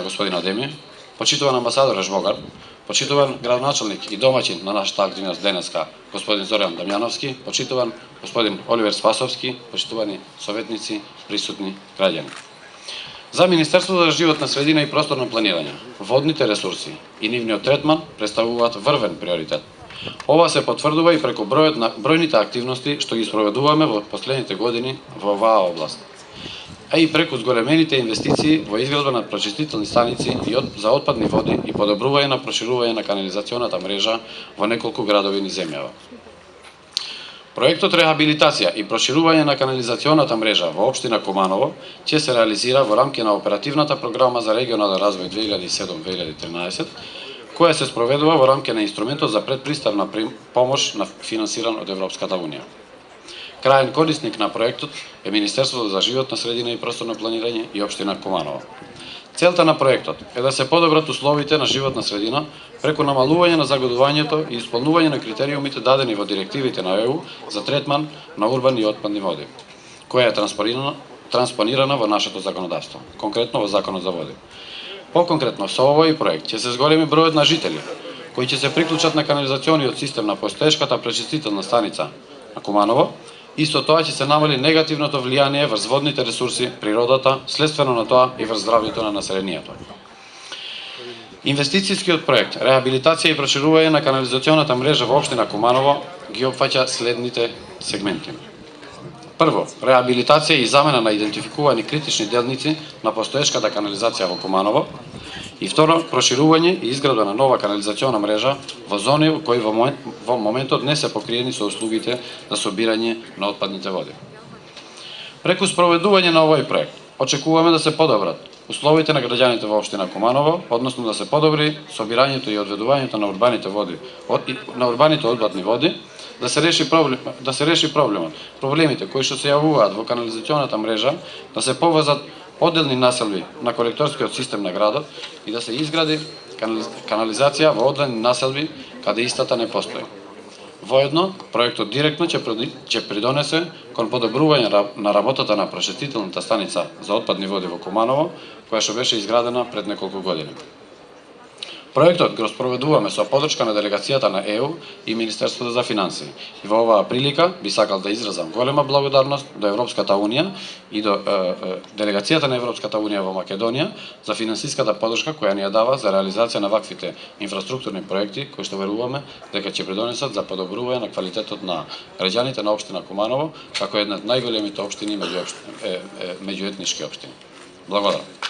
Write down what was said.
Господин Адеми, почитуван амбасадор Жбогар, почитуван градоначалник и домаќин на нашата активност денеска, господин Зоран Дамјановски, почитуван господин Оливер Спасовски, почитувани советници, присутни граѓани. За Министерството за животна средина и просторно планирање, водните ресурси и нивниот третман представуваат врвен приоритет. Ова се потврдува и преку бројните активности што ги спроведуваме во последните години во оваа област, а и преку зголемените инвестиции во изградба на прочистителни станици за отпадни води и подобрување на проширување на канализационата мрежа во неколку градови низ земјава. Проектот рехабилитација и проширување на канализационата мрежа во општина Куманово ќе се реализира во рамки на оперативната програма за регионален развој 2007-2013, која се спроведува во рамки на инструментот за предприставна помош на финансиран од Европската Унија. Крајен корисник на проектот е Министерството за животна средина и просторно планирање и општина Куманово. Целта на проектот е да се подобрат условите на животна средина преку намалување на загадувањето и исполнување на критериумите дадени во директивите на ЕУ за третман на урбани и отпадни води, која е транспонирана во нашето законодавство, конкретно во Законот за води. По-конкретно, со овој проект ќе се зголеми бројот на жители кои ќе се приклучат на канализациониот систем на постоешката пречистителна станица на Куманово, и со тоа ќе се намали негативното влијание врз водните ресурси, природата, следствено на тоа и врз здравјето на населението. Инвестицијскиот проект рехабилитација и проширување на канализационата мрежа во општина Куманово ги опфаќа следните сегменти. Прво, рехабилитација и замена на идентификувани критични делници на постоешката канализација во Куманово. И второ, проширување и изградба на нова канализациона мрежа во зони кои во моментот не се покриени со услугите за собирање на отпадните води. Преку спроведување на овој проект, очекуваме да се подобрат условите на граѓаните во општина Куманово, односно да се подобри собирањето и одведувањето на урбаните отпадни води, да се реши проблемите кои што се јавуваат во канализационата мрежа, да се повезат одделни населби на колекторскиот систем на градот и да се изгради канализација во одделни населби каде истата не постои. Воедно, проектот директно ќе придонесе кон подобрување на работата на прошистителната станица за отпадни води во Куманово, која што беше изградена пред неколку години. Проектот го спроведуваме со подршка на делегацијата на ЕУ и Министерството за финансии. И во оваа прилика би сакал да изразам голема благодарност до Европската Унија и до делегацијата на Европската Унија во Македонија за финансиската подршка која ни ја дава за реализација на ваквите инфраструктурни проекти кои што веруваме дека ќе придонесат за подобрување на квалитетот на граѓаните на општина Куманово, како една од најголемите општини меѓуетнички општини. Благодарам.